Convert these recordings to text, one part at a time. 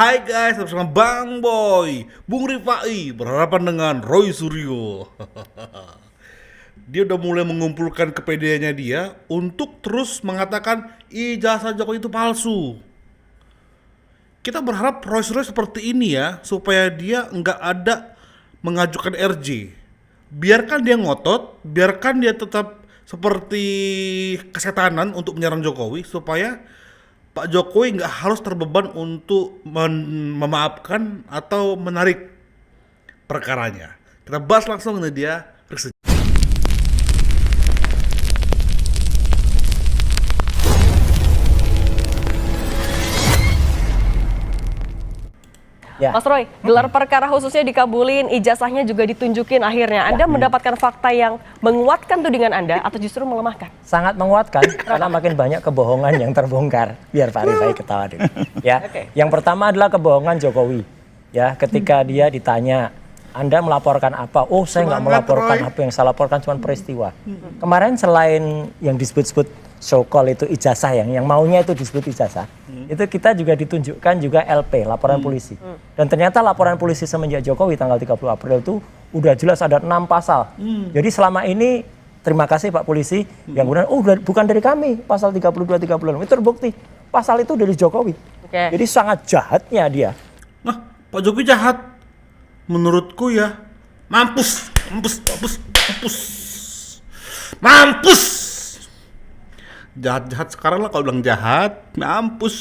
Hai guys, bersama Bang Boy, Bung Rifai berhadapan dengan Roy Suryo. Dia udah mulai mengumpulkan kepedeannya dia untuk terus mengatakan ijazah Jokowi itu palsu. Kita berharap Roy Suryo seperti ini ya, supaya dia nggak ada mengajukan RJ. Biarkan dia ngotot, biarkan dia tetap seperti kesetanan untuk menyerang Jokowi, supaya Pak Jokowi nggak harus terbeban untuk memaafkan atau menarik perkaranya. Kita bahas langsung dengan dia. Ya. Mas Roy, gelar perkara khususnya dikabulin, ijazahnya juga ditunjukin akhirnya. Anda mendapatkan fakta yang menguatkan tudingan Anda atau justru melemahkan? Sangat menguatkan karena makin banyak kebohongan yang terbongkar. Biar Pak Rifai ketawa dulu. Ya. Yang pertama adalah kebohongan Jokowi. Ya, ketika dia ditanya, Anda melaporkan apa? Oh, saya nggak melaporkan apa yang saya laporkan, cuma peristiwa. Kemarin selain yang disebut-sebut so-call itu ijazah yang maunya itu disebut ijazah, itu kita juga ditunjukkan juga LP, laporan polisi. Dan ternyata laporan polisi semenjak Jokowi tanggal 30 April itu udah jelas ada 6 pasal. Jadi selama ini terima kasih Pak Polisi yang kemudian bukan dari kami pasal 32 36 itu terbukti pasal itu dari Jokowi. Jadi sangat jahatnya dia. Nah, Pak Jokowi jahat. Menurutku ya, mampus. Jahat sekarang lah kalau bilang jahat, mampus.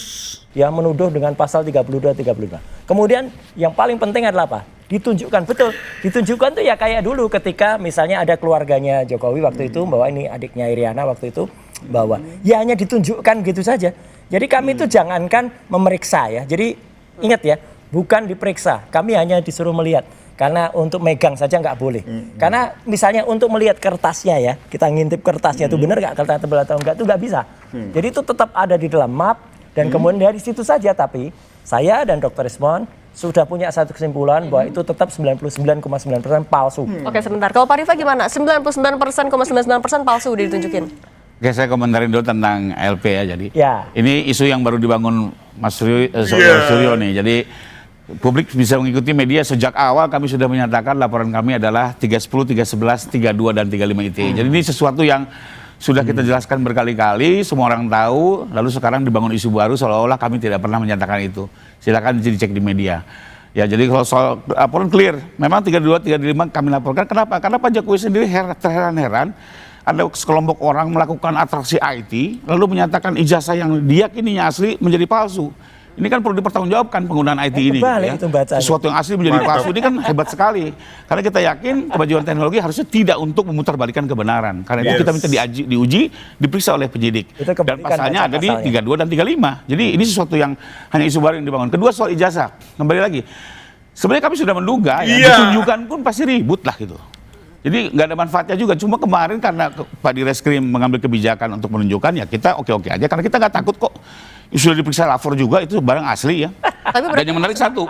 Dia menuduh dengan pasal 32 35. Kemudian yang paling penting adalah apa? Ditunjukkan, betul. Ditunjukkan tuh ya kayak dulu ketika misalnya ada keluarganya Jokowi waktu itu bahwa ini adiknya Iriana waktu itu bahwa ya hanya ditunjukkan gitu saja. Jadi kami itu jangankan memeriksa ya. Jadi ingat ya, bukan diperiksa. Kami hanya disuruh melihat. Karena untuk megang saja nggak boleh. Karena misalnya untuk melihat kertasnya ya, kita ngintip kertasnya itu benar nggak, kertas tebal atau enggak itu nggak bisa. Jadi itu tetap ada di dalam map dan kemudian dari situ saja. Tapi saya dan Dr. Rismon sudah punya satu kesimpulan bahwa itu tetap 99,9% palsu. Oke sebentar, kalau Pak Rifai gimana? 99,99% palsu udah ditunjukin. Oke, saya komentarin dulu tentang LP ya. Jadi ini isu yang baru dibangun Mas Suryo nih. Jadi publik bisa mengikuti media sejak awal kami sudah menyatakan laporan kami adalah 310, 311, 32 dan 35 ITE. Jadi ini sesuatu yang sudah kita jelaskan berkali-kali, semua orang tahu, lalu sekarang dibangun isu baru seolah-olah kami tidak pernah menyatakan itu. Silakan dicek di media. Ya, jadi kalau soal laporan clear, memang 32, 35 kami laporkan. Kenapa? Karena Pak Jokowi sendiri terheran-heran ada sekelompok orang melakukan atraksi IT lalu menyatakan ijazah yang diyakininya asli menjadi palsu. Ini kan perlu dipertanggungjawabkan penggunaan IT ini. Ya. Sesuatu yang asli menjadi palsu ini kan hebat sekali. Karena kita yakin kemajuan teknologi harusnya tidak untuk memutarbalikkan kebenaran. Karena itu kita minta diuji, diperiksa oleh penyidik. Dan pasalnya ada di 32 dan 35. Jadi ini sesuatu yang hanya isu baru yang dibangun. Kedua soal ijazah. Kembali lagi. Sebenarnya kami sudah menduga ya, ditunjukkan pun pasti ribut lah gitu. Jadi nggak ada manfaatnya juga. Cuma kemarin karena Pak Direskrim mengambil kebijakan untuk menunjukkan ya kita oke-oke aja. Karena kita nggak takut kok. Sudah diperiksa lapor juga itu barang asli ya. Dan yang menarik satu,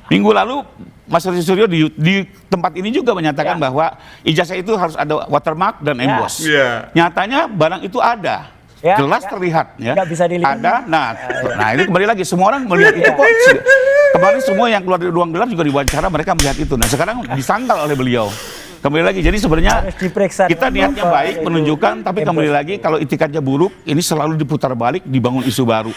minggu lalu Mas Suryo di tempat ini juga menyatakan bahwa ijazah itu harus ada watermark dan emboss. Nyatanya barang itu ada, jelas terlihat ya. Bisa dilihat. Ada. Nah ini kembali lagi semua orang melihat itu kok. Kemarin semua yang keluar dari ruang gelar juga diwawancara mereka melihat itu. Nah sekarang disangkal oleh beliau. Kembali lagi, jadi sebenarnya kita niatnya baik menunjukkan, tapi kembali lagi kalau itikadnya buruk, ini selalu diputar balik, dibangun isu baru.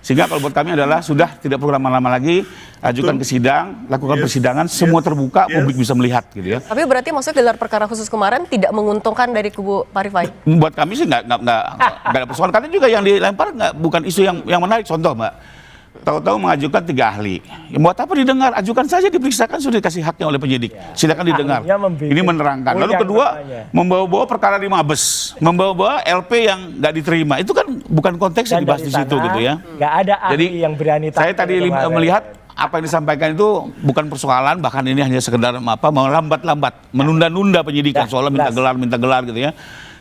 Sehingga kalau buat kami adalah sudah tidak perlu lama-lama lagi, ajukan ke sidang, lakukan persidangan, semua terbuka, publik bisa melihat gitu ya. Tapi berarti maksudnya gelar perkara khusus kemarin tidak menguntungkan dari kubu Pak Rifai? Buat kami sih nggak ada persoalan, karena juga yang dilempar bukan isu yang menarik. Contoh Mbak, tahu-tahu mengajukan 3 ahli. Ya, buat apa didengar? Ajukan saja, diperiksakan, sudah dikasih haknya oleh penyidik. Silakan didengar. Ini menerangkan. Lalu kedua, membawa-bawa perkara di Mabes, membawa-bawa LP yang nggak diterima. Itu kan bukan konteks yang dibahas di situ gitu ya. Nggak ada ahli yang berani. Saya tadi melihat apa yang disampaikan itu bukan persoalan, bahkan ini hanya sekedar melambat-lambat, menunda-nunda penyidikan soalnya minta gelar gitu ya.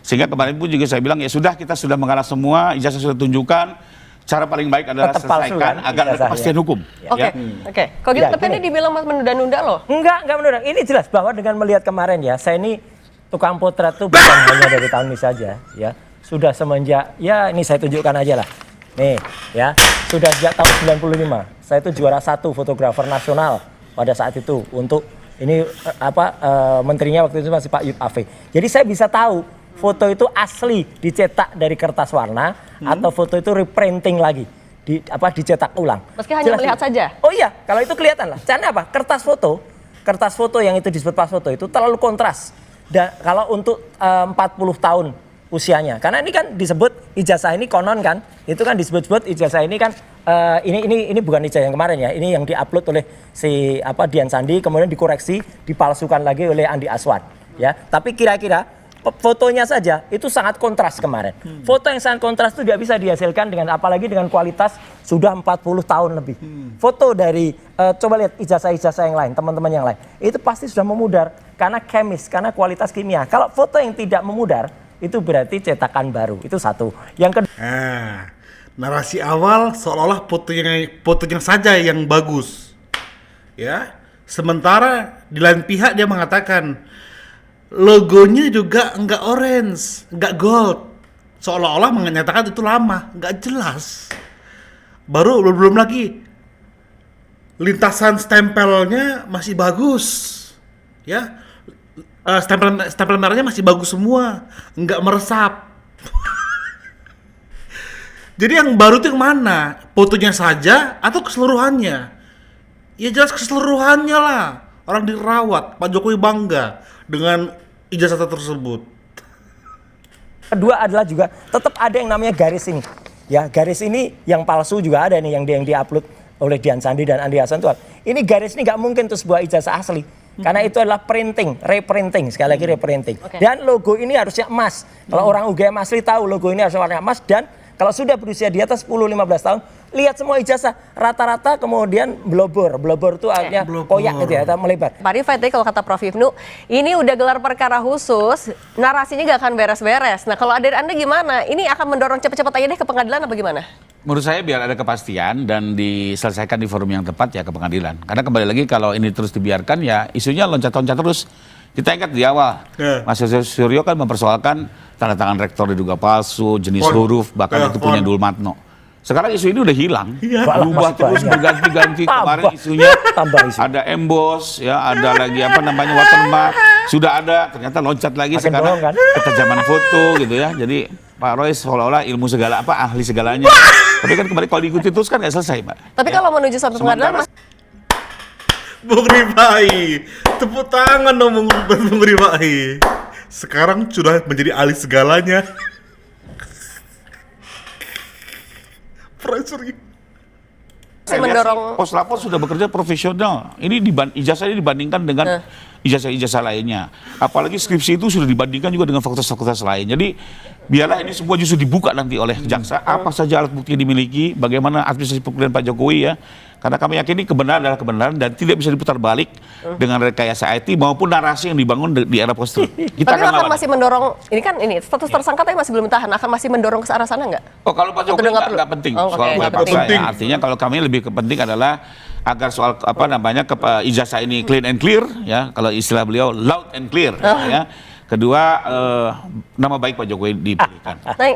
Sehingga kemarin pun juga saya bilang ya sudah, kita sudah mengalah semua, ijazah sudah tunjukkan. Cara paling baik adalah selesaikan agar ada kepastian hukum. Oke. Kalau gitu tapi ini dibilang menunda-nunda loh. Enggak menunda. Ini jelas bahwa dengan melihat kemarin ya, saya ini tukang potret tuh bukan hanya dari tahun ini saja ya. Sudah semenjak, ya ini saya tunjukkan aja lah. Nih, ya. Sudah sejak tahun 95. Saya itu juara 1 fotografer nasional pada saat itu untuk ini menterinya waktu itu masih Pak Yud Afe. Jadi saya bisa tahu foto itu asli dicetak dari kertas warna atau foto itu reprinting lagi. Dicetak ulang. Meski hanya melihat saja. Oh iya, kalau itu kelihatan lah. Caranya apa? Kertas foto yang itu disebut pas foto itu terlalu kontras. Dan kalau untuk 40 tahun usianya, karena ini kan disebut ijazah ini konon kan, itu kan disebut ijazah ini kan ini bukan ijazah yang kemarin ya, ini yang diupload oleh si Dian Sandi, kemudian dikoreksi, dipalsukan lagi oleh Andi Aswan, ya. Tapi kira-kira fotonya saja itu sangat kontras kemarin. Foto yang sangat kontras itu tidak bisa dihasilkan dengan apalagi dengan kualitas sudah 40 tahun lebih. Foto dari coba lihat ijazah-ijazah yang lain, teman-teman yang lain, itu pasti sudah memudar karena karena kualitas kimia. Kalau foto yang tidak memudar itu berarti cetakan baru. Itu satu. Yang kedua, narasi awal seolah-olah fotonya saja yang bagus. Ya. Sementara di lain pihak dia mengatakan logonya juga enggak orange, enggak gold. Seolah-olah menyatakan itu lama, enggak jelas. Belum lagi lintasan stempelnya masih bagus. Ya. Stempel merahnya masih bagus semua, enggak meresap. Jadi yang baru itu yang mana? Fotonya saja atau keseluruhannya? Ya jelas keseluruhannya lah. Orang dirawat, Pak Jokowi bangga dengan ijazah tersebut. kedua adalah juga tetap ada yang namanya garis ini. Ya, garis ini yang palsu juga ada nih yang diupload oleh Dian Sandi dan Andi Hasan tuh. Ini garis ini nggak mungkin tuh sebuah ijazah asli. Karena itu adalah reprinting, sekali lagi reprinting. Okay. Dan logo ini harusnya emas. Kalau orang UGM asli tahu logo ini harusnya warna emas, dan kalau sudah berusia di atas 10-15 tahun, lihat semua ijazah rata-rata kemudian blobor itu artinya koyak gitu ya, atau melebar. Pak Rifat, kalau kata Prof Ibnu, ini udah gelar perkara khusus, narasinya gak akan beres-beres. Nah kalau dari Anda gimana? Ini akan mendorong cepet-cepet aja deh ke pengadilan apa gimana? Menurut saya biar ada kepastian dan diselesaikan di forum yang tepat ya ke pengadilan. Karena kembali lagi kalau ini terus dibiarkan ya isunya loncat-loncat terus. Kita ingat di awal, Mas Suryo kan mempersoalkan tanda tangan rektor diduga palsu, jenis huruf, bahkan itu punya Dulmatno. Sekarang isu ini udah hilang, berubah terus berganti-ganti. Kemarin isunya ada emboss, ya ada lagi watermark, sudah ada, ternyata loncat lagi sekarang ketajaman foto gitu ya. Jadi Pak Roy seolah-olah ilmu segala ahli segalanya. Tapi kan kemarin kalau diikuti terus kan nggak selesai, Pak. Tapi kalau menuju sampai pengadilan, Bung Rifai, tepuk tangan dong Bung Rifai. Sekarang sudah menjadi ahli segalanya. Pressure. Mendorong Poslapor sudah bekerja profesional. Ini ijazah ini dibandingkan dengan ijazah-ijazah lainnya. Apalagi skripsi itu sudah dibandingkan juga dengan fakultas-fakultas lain. Jadi biarlah ini semua justru dibuka nanti oleh jaksa. Apa saja alat bukti yang dimiliki, bagaimana administrasi pemilihan Pak Jokowi ya. Karena kami yakini kebenaran adalah kebenaran dan tidak bisa diputar balik dengan rekayasa IT maupun narasi yang dibangun di era post truth. Kita akan masih mendorong, ini status tersangka tapi masih belum tahan, akan masih mendorong ke arah sana nggak? Oh kalau Pak Jokowi nggak penting, soal penting. Artinya kalau kami lebih penting adalah agar soal ijazah ini clean and clear ya, kalau istilah beliau loud and clear ya. Kedua, nama baik Pak Jokowi dipulihkan. Nah,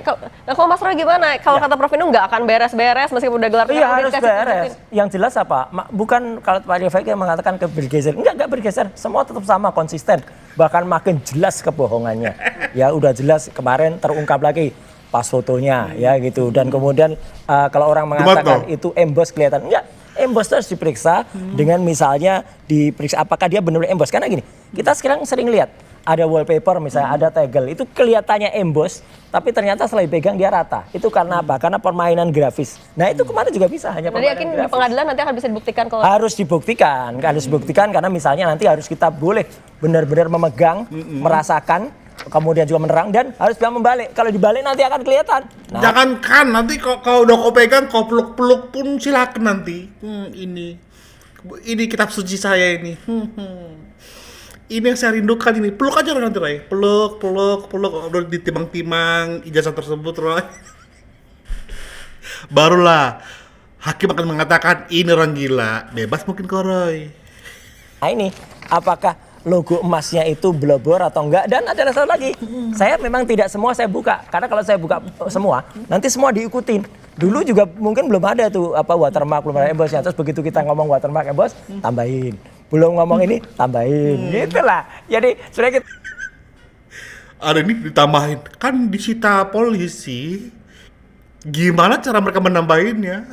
kalau Mas Roy gimana? Kalau kata Prof Inu nggak akan beres-beres meskipun udah gelar. Iya harus beres. Yang jelas apa? Bukan kalau Pak Rifai mengatakan bergeser. Enggak bergeser. Semua tetap sama, konsisten. Bahkan makin jelas kebohongannya. Ya udah jelas kemarin terungkap lagi pas fotonya ya gitu. Dan kemudian kalau orang mengatakan itu emboss kelihatan. Enggak. Emboss harus diperiksa dengan misalnya diperiksa apakah dia benar-benar emboss. Karena gini, kita sekarang sering lihat ada wallpaper misalnya, ada tegel, itu kelihatannya emboss, tapi ternyata setelah dipegang dia rata. Itu karena apa? Karena permainan grafis. Nah itu kemarin juga bisa, hanya permainan yakin grafis. Di pengadilan nanti akan bisa dibuktikan kalau... Harus dibuktikan karena misalnya nanti harus kita boleh benar-benar memegang, merasakan, kemudian juga menerang, dan harus bisa membalik. Kalau dibalik nanti akan kelihatan. Nah, jangankan nanti kalau udah kau pegang, kau peluk-peluk pun silakan nanti. Ini kitab suci saya ini. Ini yang saya rindukan ini. Peluk aja nanti Roy. Peluk. Udah ditimang-timang ijazah tersebut Roy. Barulah hakim akan mengatakan ini orang gila. Bebas mungkin kok Roy. Nah ini apakah logo emasnya itu blobor atau enggak. Dan ada satu lagi, saya memang tidak semua saya buka, karena kalau saya buka semua, nanti semua diikutin. Dulu juga mungkin belum ada tuh watermark, belum ada embossnya. Terus begitu kita ngomong watermark emboss, tambahin. Belum ngomong ini, tambahin. Gitulah. Jadi sebenarnya kita Ada ini ditambahin, kan disita polisi. Gimana cara mereka menambahinnya?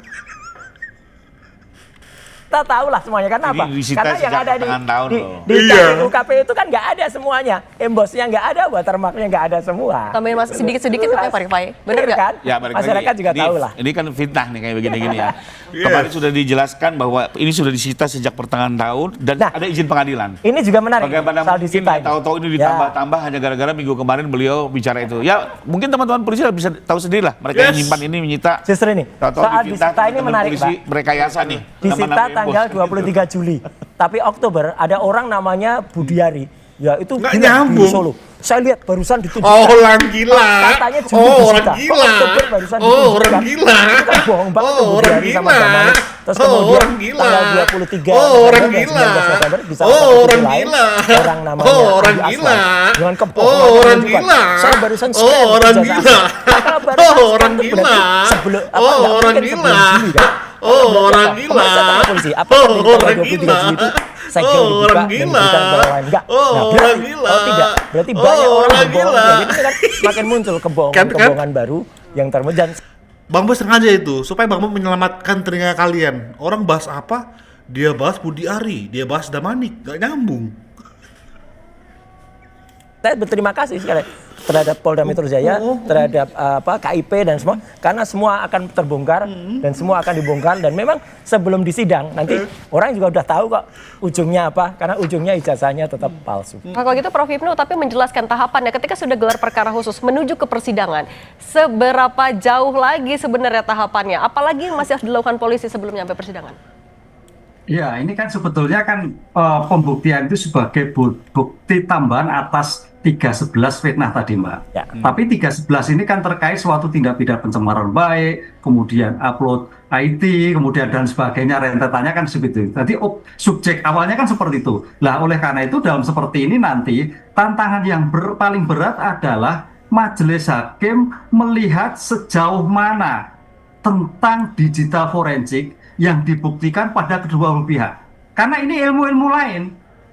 kita tahu lah semuanya, karena apa? disita Karena yang sejak ada pertengahan tahun di loh. Iya. KPU itu kan nggak ada semuanya, embossnya nggak ada, watermarknya nggak ada semua. Tambahin mas sedikit-sedikit apa ya Pak Rifai? Bener nggak? kan? Ya, balik Masyarakat lagi. juga tahu lah. Ini kan fitnah nih kayak begini-gini ya. Yes. Kemarin sudah dijelaskan bahwa ini sudah disita sejak pertengahan tahun dan Nah, ada izin pengadilan. Ini juga menarik. Bagaimana soal mungkin disita ya, ini. tahu-tahu ini Ya. ditambah-tambah hanya gara-gara minggu kemarin beliau bicara itu. Ya mungkin teman-teman polisi bisa tahu sendiri lah. Mereka yang Yes. nyimpan ini menyita. Justru ini, Tahu-tahu soal difitnah, disita ini teman-teman menarik, polisi Pak. Merekayasa nih. Disita Nama-nama tanggal embos. 23 Juli. Tapi Oktober ada orang namanya Budiari. Ya itu Nggak gila, nyambung. di Solo. Saya lihat barusan ditunjukkan. Oh, orang gila. Katanya Juli Oh, disita. orang Kok gila. Oktober barusan Oh, ditunjukkan? orang gila. Itu kan bohong banget Oh, tuh orang Budiari sama gila. zamannya. Terus Oh, kemudian orang gila. tanggal 23 Oh, orang November dan gila. 19 November bisa Oh, dapat cuti orang lain. gila. Orang namanya Oh, orang Andi gila. Aswan. Dengan Oh, kebohongan orang menunjukkan. gila. Saya barusan Oh, scan orang ijazah gila. Aswan. Kalau barusan Oh, scan orang itu gila. berarti sebelum apa, Oh, nggak orang mungkin gila. sebelum Juli kan? Oh, Berarti orang apa? gila. Kemarin saya tanya polisi, apa Oh, yang di tanggal orang 23 gila. Juli itu segel Oh, dibuka orang dan gila. diberikan ke orang lain? Enggak. Oh, Nah, orang berarti, gila. kalau tidak, berarti Oh, banyak orang orang berbohong. gila. Jadi itu kan makin muncul kebohongan-kebohongan baru yang terjadi. Bang Bos sengaja itu supaya Bang Bos menyelamatkan telinga kalian. Orang bahas apa? Dia bahas Budi Ari, dia bahas Damanik, gak nyambung. Saya berterima kasih sekali terhadap Polda Metro Jaya, terhadap KIP dan semua, karena semua akan terbongkar dan semua akan dibongkar, dan memang sebelum disidang nanti orang juga udah tahu kok ujungnya apa, karena ujungnya ijazahnya tetap palsu. Kalau gitu Prof Hipnu tapi menjelaskan tahapannya ketika sudah gelar perkara khusus menuju ke persidangan, seberapa jauh lagi sebenarnya tahapannya? Apalagi yang masih harus dilakukan polisi sebelum nyampe persidangan? Ya, ini kan sebetulnya kan pembuktian itu sebagai bukti tambahan atas 311 fitnah tadi, Mbak. Ya. Tapi 311 ini kan terkait suatu tindak pidana pencemaran baik, kemudian upload IT, kemudian dan sebagainya, rentetannya kan seperti itu. Tadi subjek awalnya kan seperti itu. Nah, oleh karena itu dalam seperti ini nanti tantangan yang paling berat adalah majelis hakim melihat sejauh mana tentang digital forensik yang dibuktikan pada kedua pihak. Karena ini ilmu-ilmu lain.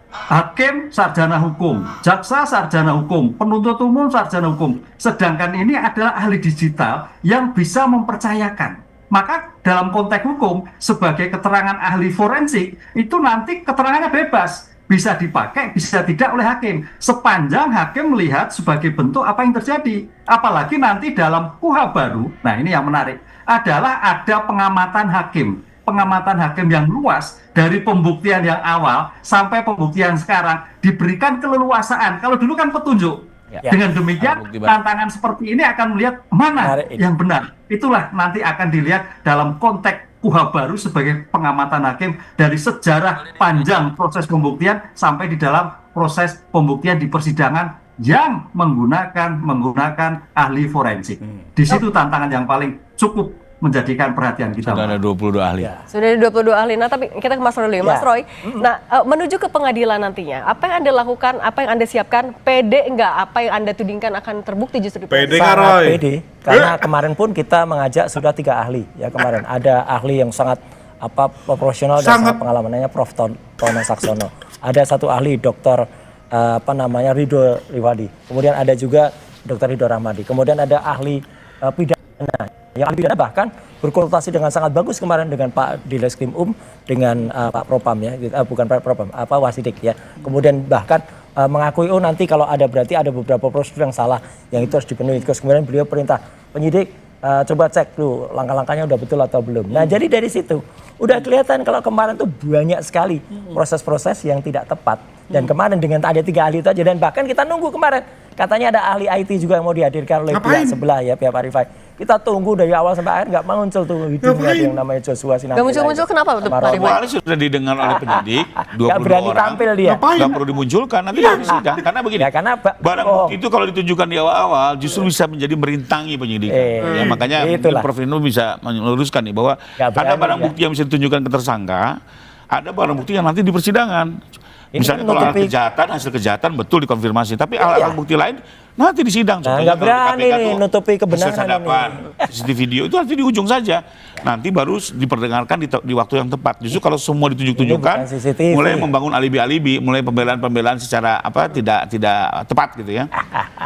Hakim sarjana hukum, jaksa sarjana hukum, penuntut umum sarjana hukum. Sedangkan ini adalah ahli digital yang bisa mempercayakan. Maka dalam konteks hukum sebagai keterangan ahli forensik itu nanti keterangannya bebas. Bisa dipakai, bisa tidak oleh hakim. Sepanjang hakim melihat sebagai bentuk apa yang terjadi. Apalagi nanti dalam KUHP baru, nah ini yang menarik, adalah ada pengamatan hakim. Pengamatan hakim yang luas dari pembuktian yang awal sampai pembuktian sekarang diberikan keleluasaan. Kalau dulu kan petunjuk. Ya. Dengan demikian tantangan seperti ini akan melihat mana yang benar. Itulah nanti akan dilihat dalam konteks KUHP baru sebagai pengamatan hakim dari sejarah panjang proses pembuktian sampai di dalam proses pembuktian di persidangan yang menggunakan ahli forensik. Di situ tantangan yang paling cukup menjadikan perhatian kita. Sudah ada 22 ahli. Ya. Sudah ada 22 ahli. Nah, tapi kita ke Mas Roy dulu ya. Mas Roy, nah menuju ke pengadilan nantinya, apa yang Anda lakukan, apa yang Anda siapkan, pede enggak apa yang Anda tudingkan akan terbukti justru di Pede pengadilan? nggak, Roy? Sangat pede, karena kemarin pun kita mengajak sudah 3 ahli ya kemarin. Ada ahli yang sangat profesional dan sangat pengalamannya Prof. Tono Saksono. Ada satu ahli Dr. Ridho Riwadi. Kemudian ada juga Dr. Ridho Rahmadi. Kemudian ada ahli pidana. Yang ahli pidana bahkan berkonsultasi dengan sangat bagus kemarin dengan Pak Dileskrim dengan Pak Propam ya, bukan Pak Propam, Wasidik ya. Kemudian bahkan mengakui nanti kalau ada berarti ada beberapa prosedur yang salah yang itu harus dipenuhi. Terus kemudian beliau perintah penyidik coba cek dulu langkah-langkahnya udah betul atau belum. Nah jadi dari situ udah kelihatan kalau kemarin tuh banyak sekali proses-proses yang tidak tepat. Dan kemarin dengan ada 3 ahli itu aja, dan bahkan kita nunggu kemarin katanya ada ahli IT juga yang mau dihadirkan oleh pihak sebelah ya, pihak Pak Rifai. Kita tunggu dari awal sampai akhir nggak muncul tuh hidungnya yang namanya Joshua Sinatila. Nggak muncul-muncul kenapa tuh Pak Rifai? Kali sudah didengar oleh penyidik, 22 Nggak berani orang. tampil dia. Nggak perlu dimunculkan, nanti baru sidang. Karena begini, Ya, karena barang bukti itu kalau ditunjukkan di awal-awal justru bisa menjadi merintangi penyidik. Ya, makanya mungkin itulah. Prof. Hipnu bisa meluruskan nih bahwa Nggak berani ada barang ya. bukti yang bisa ditunjukkan ke tersangka, ada barang bukti yang nanti di persidangan. Ini Misalnya kan kalau ada nutupi- kejahatan, hasil kejahatan betul dikonfirmasi, tapi alat bukti lain nanti di sidang. Nah, Contohnya nggak kalau di berani KPK nih tuh nutupi kebenaran hasil sadapan, CCTV video itu nanti di ujung saja. Nanti baru diperdengarkan di waktu yang tepat. Justru kalau semua ditunjuk-tunjukkan, bukan CCTV. mulai membangun alibi-alibi, mulai pembelaan-pembelaan secara tidak tepat gitu ya.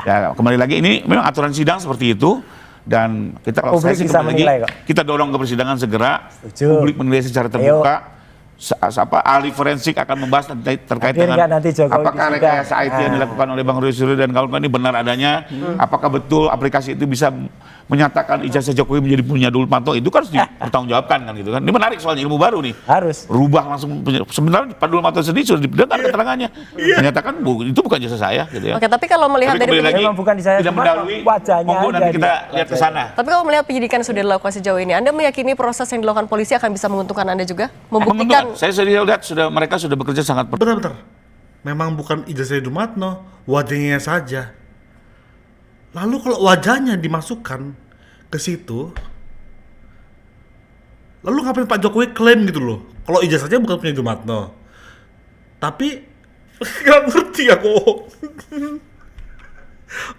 Ya kembali lagi ini memang aturan sidang seperti itu. Dan kita kalau Publik saya sih bisa kembali menilai lagi, kok. kita dorong ke persidangan segera. Setuju. Publik menilai secara terbuka. Ahli forensik akan membahas terkait Hadir dengan nggak nanti Jokowi apakah di sidang? rekayasa IT yang dilakukan oleh Bang Roy Suryo dan kawan-kawan ini benar adanya, apakah betul aplikasi itu bisa menyatakan ijazah Jokowi menjadi punya Nurtanto, itu kan harus dipertanggungjawabkan kan gitu kan. Ini menarik soalnya, ilmu baru nih. Harus. Rubah langsung, sebenarnya Pak Nurtanto sendiri sudah didengar keterangannya. Menyatakan itu bukan jasa saya gitu ya. Oke, tapi kalau melihat Tapi dari kembali lagi, Memang bukan di saya, tidak cuma mendahului, wajahnya monggo nanti aja kita di- lihat ke sana. Tapi kalau melihat penyidikan yang sudah dilakukan sejauh ini, Anda meyakini proses yang dilakukan polisi akan bisa menguntungkan Anda juga? Membuktikan Saya sudah lihat mereka sudah bekerja sangat Bentar. Memang bukan ijazah Dumatno, wajahnya saja. Lalu kalau wajahnya dimasukkan ke situ, lalu ngapain Pak Jokowi klaim gitu loh? Kalau ijazahnya bukan punya Dumatno. Tapi nggak ngerti aku.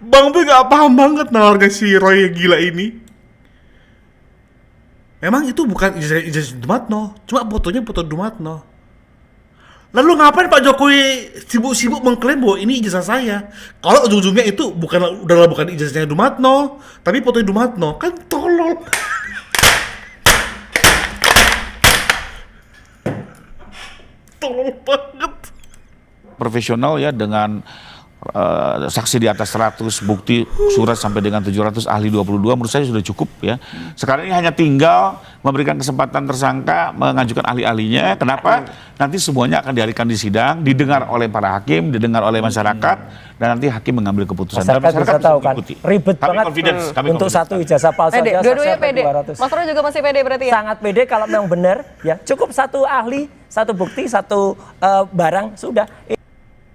Bang Boy nggak paham banget nalarnya si Roy yang gila ini. Memang itu bukan ijazah Dumatno, cuma fotonya foto Dumatno. Lalu ngapain Pak Jokowi sibuk-sibuk mengklaim bahwa ini ijazah saya? Kalau ujung-ujungnya itu udahlah bukan ijazahnya Dumatno, tapi foto Dumatno, kan tolol. Tolol banget. profesional ya dengan saksi di atas 100, bukti surat sampai dengan 700, ahli 22, menurut saya sudah cukup ya. Sekarang ini hanya tinggal memberikan kesempatan tersangka mengajukan ahli-ahlinya. Kenapa? Nanti semuanya akan dihadirkan di sidang, didengar oleh para hakim, didengar oleh masyarakat, dan nanti hakim mengambil keputusan. Dan Masyarakat bisa tahu kan, mengikuti. ribet Kami banget confidence, kami untuk confidence. satu ijazah palsu pede, aja dua-duanya sampai pede. 200. Mas Roy juga masih pede berarti ya? Sangat pede kalau memang benar, ya cukup satu ahli, satu bukti, satu barang, sudah.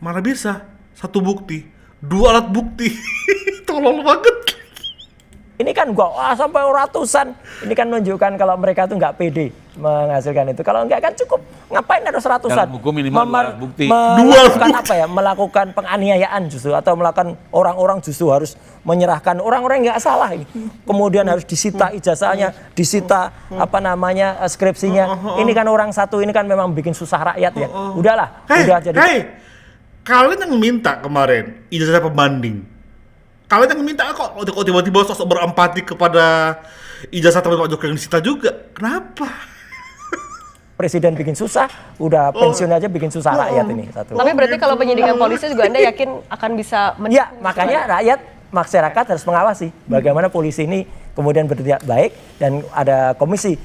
Mana bisa? Satu bukti, 2 alat bukti. Tolol banget. Ini kan sampai ratusan. Ini kan menunjukkan kalau mereka tuh nggak pede menghasilkan itu. Kalau nggak kan cukup. Ngapain harus ratusan? Dalam hukum minimal 2 alat bukti. Melakukan apa ya? Melakukan penganiayaan justru, atau melakukan orang-orang justru harus menyerahkan orang-orang yang nggak salah ini. Kemudian harus disita ijazahnya, disita skripsinya. Ini kan orang satu ini kan memang bikin susah rakyat ya. Udahlah, udah jadi. Kalian yang minta kemarin ijazah pembanding. Kalian yang minta kok tiba-tiba sosok berempati kepada ijazah teman Pak Jokowi yang disita juga. Kenapa? Presiden bikin susah, udah pensiun aja bikin susah rakyat ini satu. Tapi berarti kalau penyidikan polisi juga Anda yakin akan bisa Ya, makanya masyarakat harus mengawasi bagaimana polisi ini kemudian bertindak baik, dan ada komisi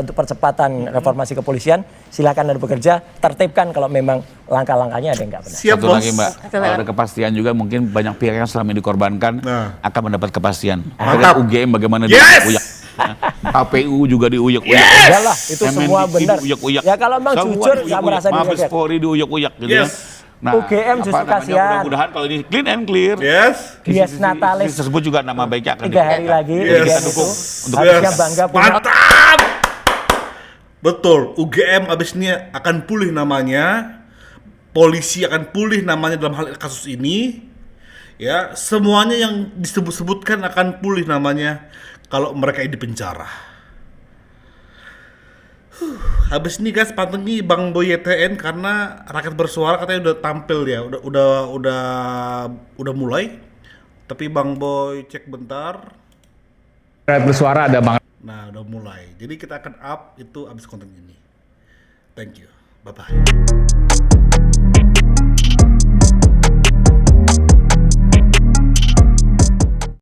untuk percepatan reformasi kepolisian. Silakan Anda bekerja, tertibkan kalau memang langkah-langkahnya ada yang nggak benar. Siap, Satu Bos. lagi Mbak, kalau ada kepastian juga mungkin banyak pihak yang selama ini dikorbankan akan mendapat kepastian. Mantap. UGM bagaimana Yes! diuyak. KPU juga diuyak-uyak. Enggak lah, itu MNDC semua benar. diuyak-uyak. Ya kalau memang Semua jujur, nggak diuyak-uyak. merasa Mabes diuyak-uyak. Polri diuyak-uyak gitu Yes. ya. UGM justru kasihan. Mudah-mudahan kalau ini clean and clear. Yes. Dies Natalis Tersebut juga nama baiknya akan 3 hari lagi. Yes. UGM Kita itu dukung untuk harusnya bangga punya. Mantap. Betul, UGM abis ini akan pulih namanya. Polisi akan pulih namanya dalam hal kasus ini. Ya, semuanya yang disebut-sebutkan akan pulih namanya kalau mereka ini di penjara. Habis ini guys, pantengin Bang Boy YTN karena rakyat bersuara katanya udah tampil ya, udah mulai. Tapi Bang Boy cek bentar. Rakyat bersuara ada Bang. Nah, udah mulai. Jadi kita akan up itu abis konten ini. Thank you. Bye bye.